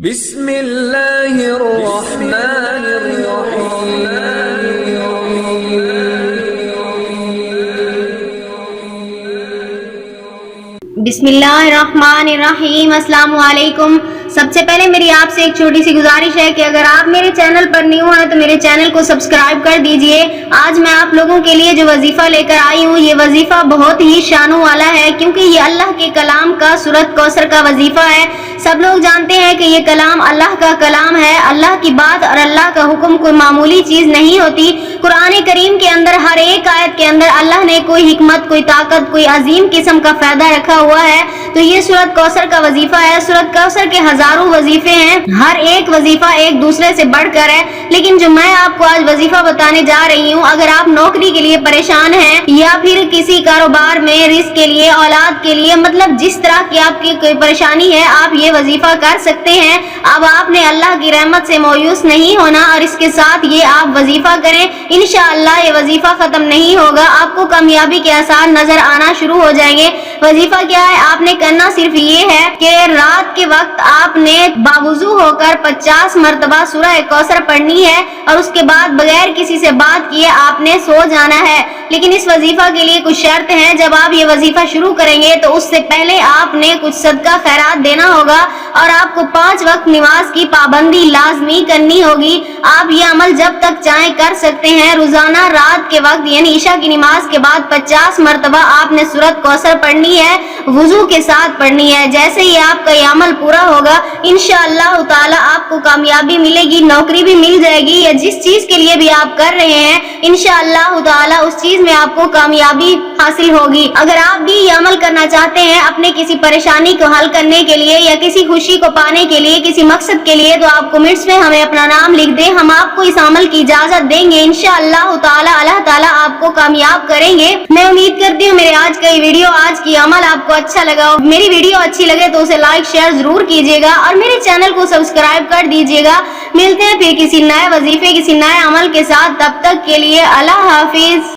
بسم اللہ الرحمن الرحیم بسم اللہ الرحمن الرحیم۔ السلام علیکم۔ سب سے پہلے میری آپ سے ایک چھوٹی سی گزارش ہے کہ اگر آپ میرے چینل پر نیو ہیں تو میرے چینل کو سبسکرائب کر دیجئے۔ آج میں آپ لوگوں کے لیے جو وظیفہ لے کر آئی ہوں، یہ وظیفہ بہت ہی شانوں والا ہے، کیونکہ یہ اللہ کے کلام کا سورۃ کوثر کا وظیفہ ہے۔ سب لوگ جانتے ہیں کہ یہ کلام اللہ کا کلام ہے۔ اللہ کی بات اور اللہ کا حکم کوئی معمولی چیز نہیں ہوتی۔ قرآن کریم کے اندر ہر ایک آیت کے اندر اللہ نے کوئی حکمت، کوئی طاقت، کوئی عظیم قسم کا فائدہ رکھا ہوا ہے۔ تو یہ سورۃ کوثر کا وظیفہ ہے۔ سورۃ کوثر کے ہزاروں وظیفے ہیں، ہر ایک وظیفہ ایک دوسرے سے بڑھ کر ہے، لیکن جو میں آپ کو آج وظیفہ بتانے جا رہی ہوں، اگر آپ نوکری کے لیے پریشان ہیں یا پھر کسی کاروبار میں رزق کے لیے، اولاد کے لیے، مطلب جس طرح کی آپ کی کوئی پریشانی ہے، آپ یہ وظیفہ کر سکتے ہیں۔ اب آپ نے اللہ کی رحمت سے مایوس نہیں ہونا اور اس کے ساتھ یہ آپ وظیفہ کریں، انشاءاللہ یہ وظیفہ ختم نہیں ہوگا، آپ کو کامیابی کے آثار نظر آنا شروع ہو جائیں گے۔ وظیفہ کیا ہے؟ آپ نے کرنا صرف یہ ہے کہ رات کے وقت آپ نے باوضو ہو کر 50 مرتبہ سورہ کوثر پڑھنی ہے اور اس کے بعد بغیر کسی سے بات کیے آپ نے سو جانا ہے۔ لیکن اس وظیفہ کے لیے کچھ شرط ہیں۔ جب آپ یہ وظیفہ شروع کریں گے تو اس سے پہلے آپ نے کچھ صدقہ خیرات دینا ہوگا اور آپ کو 5 وقت نماز کی پابندی لازمی کرنی ہوگی۔ آپ یہ عمل جب تک چاہیں کر سکتے ہیں۔ روزانہ رات کے وقت یعنی عشاء کی نماز کے بعد 50 مرتبہ آپ نے سورۃ کوثر پڑھنی ہے، وضو کے ساتھ پڑھنی ہے۔ جیسے ہی آپ کا یہ عمل پورا ہوگا، انشاءاللہ تعالی آپ کو کامیابی ملے گی، نوکری بھی مل جائے گی، یا جس چیز کے لیے بھی آپ کر رہے ہیں انشاءاللہ تعالی اس چیز میں آپ کو کامیابی حاصل ہوگی۔ اگر آپ بھی یہ عمل کرنا چاہتے ہیں اپنے کسی پریشانی کو حل کرنے کے لیے یا کسی خوشی کو پانے کے لیے، کسی مقصد کے لیے، تو آپ کمنٹس میں ہمیں اپنا نام لکھ دیں، ہم آپ کو اس عمل کی اجازت دیں گے۔ انشاءاللہ تعالی اللہ تعالی آپ کو کامیاب کریں گے۔ میں امید کرتی ہوں میرے آج کا یہ ویڈیو، آج کی عمل آپ کو اچھا لگا ہو۔ میری ویڈیو اچھی لگے تو اسے لائک شیئر ضرور کیجیے گا اور میرے چینل کو سبسکرائب کر دیجیے گا۔ ملتے ہیں پھر کسی نئے وظیفے، کسی نئے عمل کے ساتھ، تب تک کے لیے اللہ حافظ۔